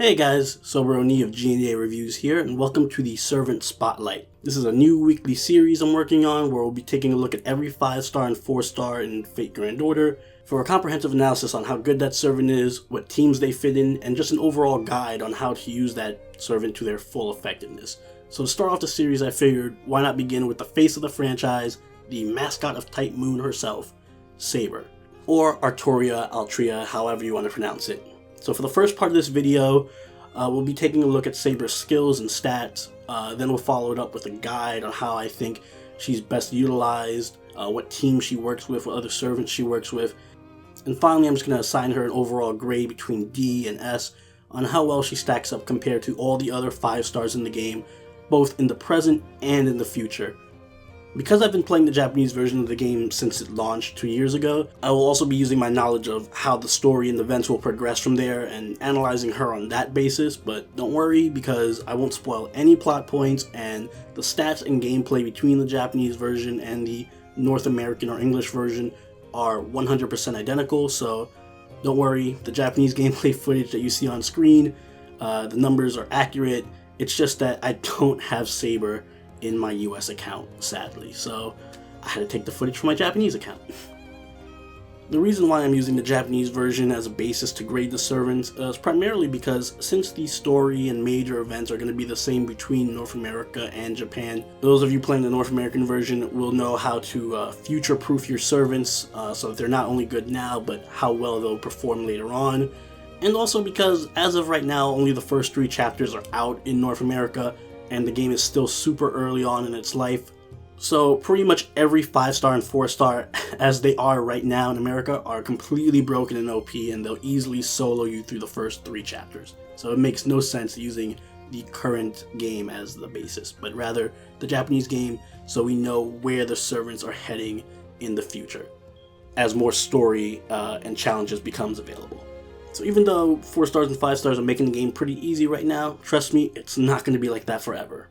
Hey guys, Saber of G&A Reviews here, and welcome to the Servant Spotlight. This is a new weekly series I'm working on where we'll be taking a look at every 5-star and 4-star in Fate Grand Order for a comprehensive analysis on how good that servant is, what teams they fit in, and just an overall guide on how to use that servant to their full effectiveness. So to start off the series, I figured why not begin with the face of the franchise, the mascot of Type Moon herself, Saber, or Artoria, Altria, however you want to pronounce it. So for the first part of this video, we'll be taking a look at Saber's skills and stats, then we'll follow it up with a guide on how I think she's best utilized, what team she works with, what other servants she works with, and finally I'm just going to assign her an overall grade between D and S on how well she stacks up compared to all the other 5 stars in the game, both in the present and in the future. Because I've been playing the Japanese version of the game since it launched 2 years ago, I will also be using my knowledge of how the story and events will progress from there and analyzing her on that basis, but don't worry because I won't spoil any plot points, and the stats and gameplay between the Japanese version and the North American or English version are 100% identical, so don't worry, the Japanese gameplay footage that you see on screen, the numbers are accurate. It's just that I don't have Saber in my US account, sadly, so I had to take the footage from my Japanese account. The reason why I'm using the Japanese version as a basis to grade the servants is primarily because since the story and major events are going to be the same between North America and Japan, those of you playing the North American version will know how to future-proof your servants so that they're not only good now, but how well they'll perform later on. And also because, as of right now, only the first 3 chapters are out in North America, and the game is still super early on in its life. So pretty much every 5-star and 4-star, as they are right now in America, are completely broken in OP, and they'll easily solo you through the first 3 chapters. So it makes no sense using the current game as the basis, but rather the Japanese game so we know where the servants are heading in the future, as more story and challenges becomes available. So even though 4 stars and 5 stars are making the game pretty easy right now, trust me, it's not going to be like that forever.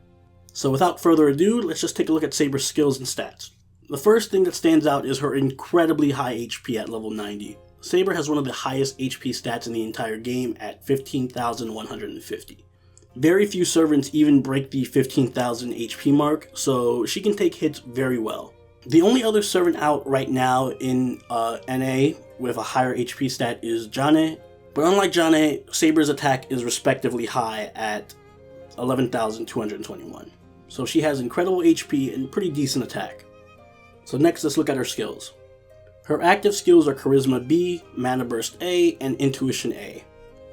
So without further ado, let's just take a look at Saber's skills and stats. The first thing that stands out is her incredibly high HP at level 90. Saber has one of the highest HP stats in the entire game at 15,150. Very few servants even break the 15,000 HP mark, so she can take hits very well. The only other servant out right now in NA with a higher HP stat is Jane, but unlike Jane, Saber's attack is respectively high at 11,221. So she has incredible HP and pretty decent attack. So next, let's look at her skills. Her active skills are Charisma B, Mana Burst A, and Intuition A.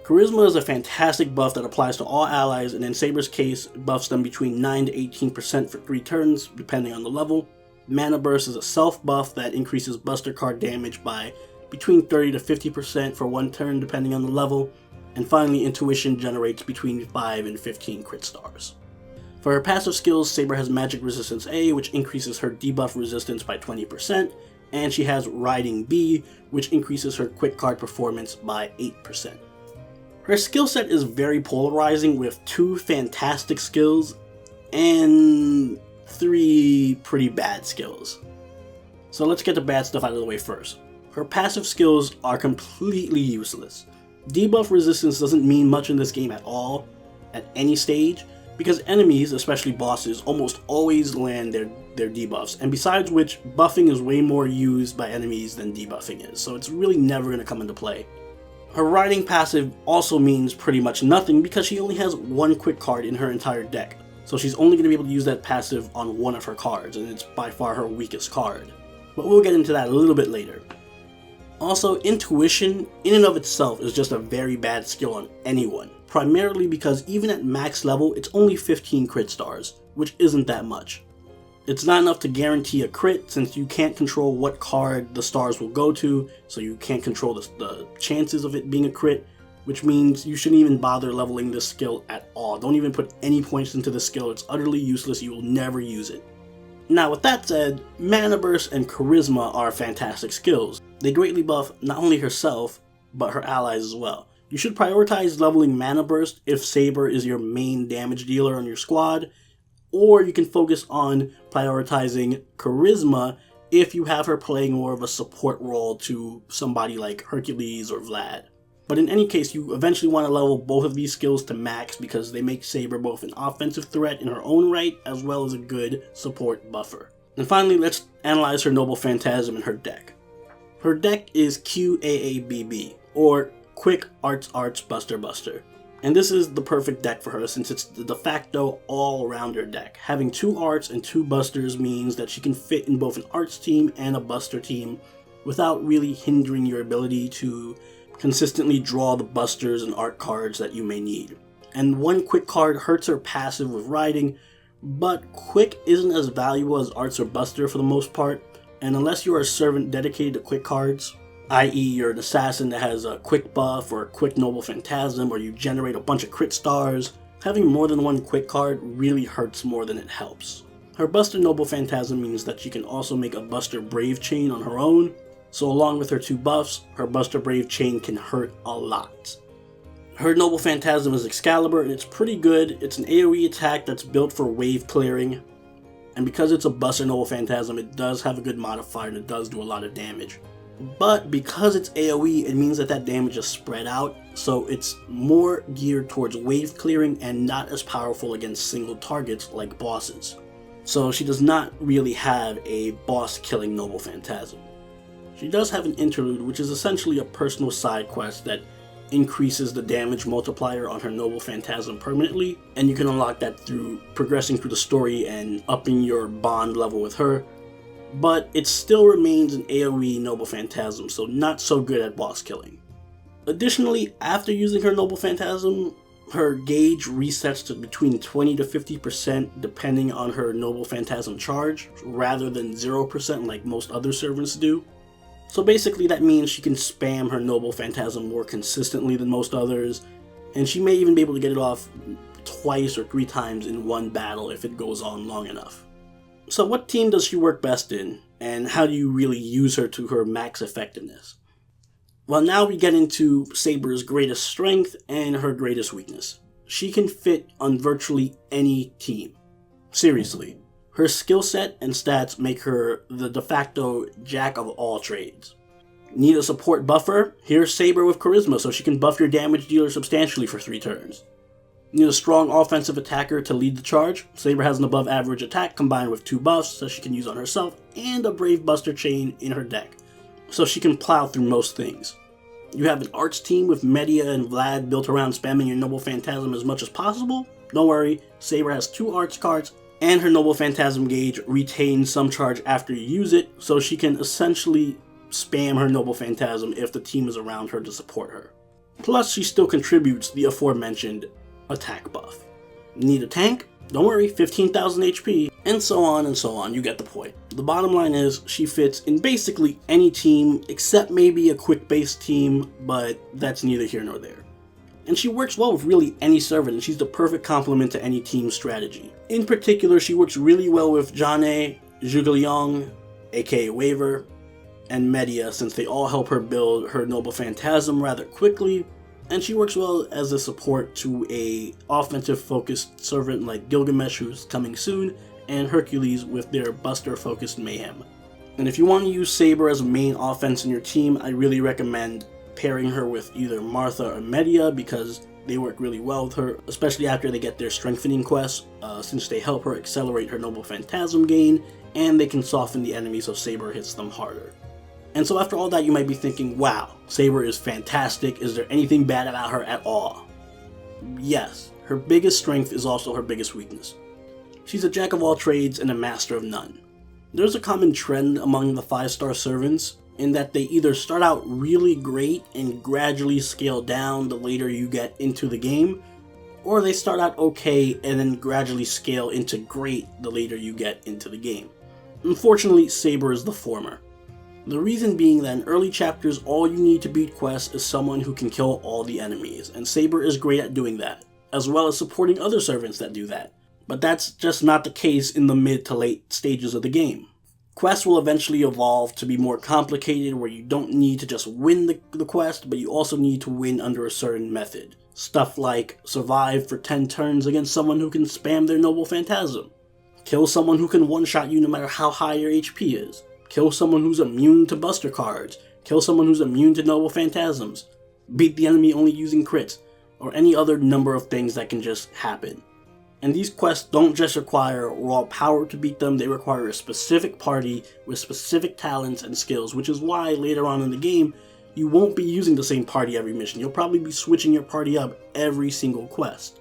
Charisma is a fantastic buff that applies to all allies, and in Saber's case, it buffs them between 9 to 18% for 3 turns, depending on the level. Mana Burst is a self buff that increases Buster card damage by between 30 to 50% for 1 turn, depending on the level. And finally, Intuition generates between 5 and 15 crit stars. For her passive skills, Saber has Magic Resistance A, which increases her debuff resistance by 20%, and she has Riding B, which increases her quick card performance by 8%. Her skill set is very polarizing, with 2 fantastic skills and 3 pretty bad skills. So let's get the bad stuff out of the way first. Her passive skills are completely useless. Debuff resistance doesn't mean much in this game at all, at any stage, because enemies, especially bosses, almost always land their debuffs, and besides which, buffing is way more used by enemies than debuffing is, so it's really never going to come into play. Her Riding passive also means pretty much nothing because she only has 1 quick card in her entire deck, so she's only going to be able to use that passive on 1 of her cards, and it's by far her weakest card. But we'll get into that a little bit later. Also, Intuition, in and of itself, is just a very bad skill on anyone, primarily because even at max level, it's only 15 crit stars, which isn't that much. It's not enough to guarantee a crit, since you can't control what card the stars will go to, so you can't control the chances of it being a crit, which means you shouldn't even bother leveling this skill at all. Don't even put any points into the skill, it's utterly useless, you will never use it. Now with that said, Mana Burst and Charisma are fantastic skills. They greatly buff not only herself, but her allies as well. You should prioritize leveling Mana Burst if Saber is your main damage dealer on your squad, or you can focus on prioritizing Charisma if you have her playing more of a support role to somebody like Hercules or Vlad. But in any case, you eventually want to level both of these skills to max because they make Saber both an offensive threat in her own right as well as a good support buffer. And finally, let's analyze her Noble Phantasm in her deck. Her deck is QAABB, or Quick Arts Arts Buster Buster. And this is the perfect deck for her since it's the de facto all-rounder deck. Having 2 arts and 2 busters means that she can fit in both an arts team and a buster team without really hindering your ability to consistently draw the busters and art cards that you may need. And 1 quick card hurts her passive with riding, but quick isn't as valuable as arts or buster for the most part, and unless you are a servant dedicated to quick cards, i.e. you're an assassin that has a quick buff or a quick Noble Phantasm, or you generate a bunch of crit stars, having more than 1 quick card really hurts more than it helps. Her Buster Noble Phantasm means that she can also make a Buster Brave chain on her own, so along with her 2 buffs, her Buster Brave chain can hurt a lot. Her Noble Phantasm is Excalibur, and it's pretty good. It's an AoE attack that's built for wave clearing, and because it's a Buster Noble Phantasm, it does have a good modifier and it does do a lot of damage. But because it's AoE, it means that damage is spread out, so it's more geared towards wave clearing and not as powerful against single targets like bosses. So she does not really have a boss killing Noble Phantasm. She does have an interlude, which is essentially a personal side quest that increases the damage multiplier on her Noble Phantasm permanently, and you can unlock that through progressing through the story and upping your bond level with her, but it still remains an AoE Noble Phantasm, so not so good at boss killing. Additionally, after using her Noble Phantasm, her gauge resets to between 20 to 50% depending on her Noble Phantasm charge, rather than 0% like most other servants do. So basically that means she can spam her Noble Phantasm more consistently than most others, and she may even be able to get it off twice or 3 times in one battle if it goes on long enough. So what team does she work best in, and how do you really use her to her max effectiveness? Well, now we get into Saber's greatest strength and her greatest weakness. She can fit on virtually any team. Seriously. Her skill set and stats make her the de facto jack of all trades. Need a support buffer? Here's Saber with Charisma so she can buff your damage dealer substantially for 3 turns. Need a strong offensive attacker to lead the charge? Saber has an above average attack combined with 2 buffs that she can use on herself and a Brave Buster chain in her deck, so she can plow through most things. You have an arts team with Medea and Vlad built around spamming your Noble Phantasm as much as possible? Don't worry, Saber has 2 arts cards, and her Noble Phantasm gauge retains some charge after you use it, so she can essentially spam her Noble Phantasm if the team is around her to support her. Plus, she still contributes the aforementioned attack buff. Need a tank? Don't worry, 15,000 HP, and so on, you get the point. The bottom line is, she fits in basically any team, except maybe a quick-based team, but that's neither here nor there. And she works well with really any servant, and she's the perfect complement to any team strategy. In particular, she works really well with Jane, Zhuge aka Waver, and Medea, since they all help her build her Noble Phantasm rather quickly, and she works well as a support to a offensive-focused servant like Gilgamesh, who's coming soon, and Hercules with their Buster-focused Mayhem. And if you want to use Saber as a main offense in your team, I really recommend pairing her with either Martha or Medea because they work really well with her, especially after they get their strengthening quests, since they help her accelerate her Noble Phantasm gain, and they can soften the enemy so Saber hits them harder. And so after all that, you might be thinking, wow, Saber is fantastic, is there anything bad about her at all? Yes, her biggest strength is also her biggest weakness. She's a jack of all trades and a master of none. There's a common trend among the 5-star servants in that they either start out really great and gradually scale down the later you get into the game, or they start out okay and then gradually scale into great the later you get into the game. Unfortunately, Saber is the former. The reason being that in early chapters, all you need to beat quests is someone who can kill all the enemies, and Saber is great at doing that, as well as supporting other servants that do that. But that's just not the case in the mid to late stages of the game. Quests will eventually evolve to be more complicated, where you don't need to just win the quest, but you also need to win under a certain method. Stuff like survive for 10 turns against someone who can spam their Noble Phantasm. Kill someone who can one-shot you no matter how high your HP is. Kill someone who's immune to Buster cards. Kill someone who's immune to Noble Phantasms. beat the enemy only using crits, or any other number of things that can just happen. And these quests don't just require raw power to beat them, they require a specific party with specific talents and skills, which is why later on in the game, you won't be using the same party every mission. You'll probably be switching your party up every single quest.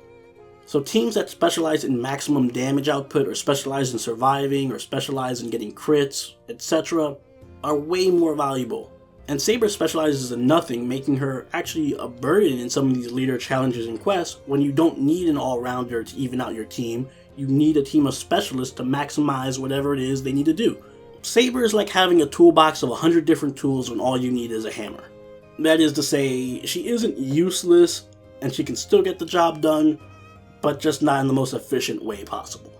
So teams that specialize in maximum damage output, or specialize in surviving, or specialize in getting crits, etc., are way more valuable. And Saber specializes in nothing, making her actually a burden in some of these leader challenges and quests when you don't need an all-rounder to even out your team. You need a team of specialists to maximize whatever it is they need to do. Saber is like having a toolbox of 100 different tools when all you need is a hammer. That is to say, she isn't useless and she can still get the job done, but just not in the most efficient way possible.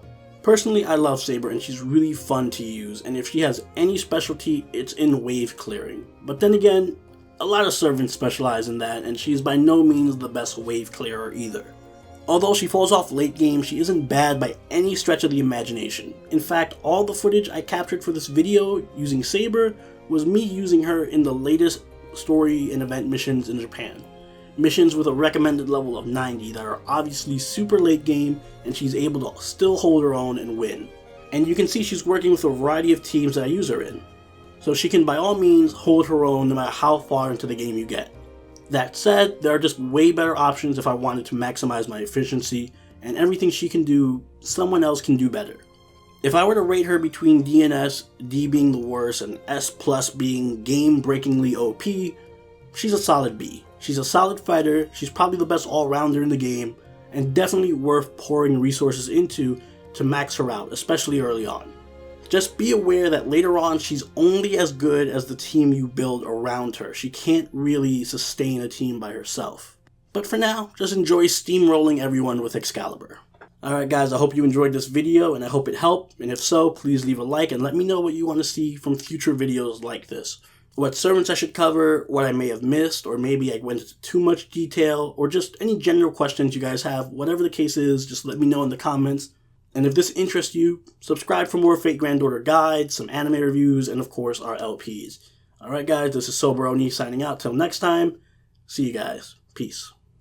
Personally, I love Saber and she's really fun to use, and if she has any specialty, it's in wave clearing. But then again, a lot of servants specialize in that, and she's by no means the best wave clearer either. Although she falls off late game, she isn't bad by any stretch of the imagination. In fact, all the footage I captured for this video using Saber was me using her in the latest story and event missions in Japan. Missions with a recommended level of 90 that are obviously super late game, and she's able to still hold her own and win. And you can see she's working with a variety of teams that I use her in. So she can by all means hold her own no matter how far into the game you get. That said, there are just way better options if I wanted to maximize my efficiency, and everything she can do, someone else can do better. If I were to rate her between D and S, D being the worst and S plus being game-breakingly OP, she's a solid B. She's a solid fighter, she's probably the best all-rounder in the game, and definitely worth pouring resources into to max her out, especially early on. Just be aware that later on she's only as good as the team you build around her. She can't really sustain a team by herself. But for now, just enjoy steamrolling everyone with Excalibur. Alright guys, I hope you enjoyed this video and I hope it helped, and if so, please leave a like and let me know what you want to see from future videos like this. What servants I should cover, what I may have missed, or maybe I went into too much detail, or just any general questions you guys have. Whatever the case is, just let me know in the comments. And if this interests you, subscribe for more Fate Granddaughter guides, some anime reviews, and of course our LPs. Alright guys, this is Saber signing out. Till next time, see you guys. Peace.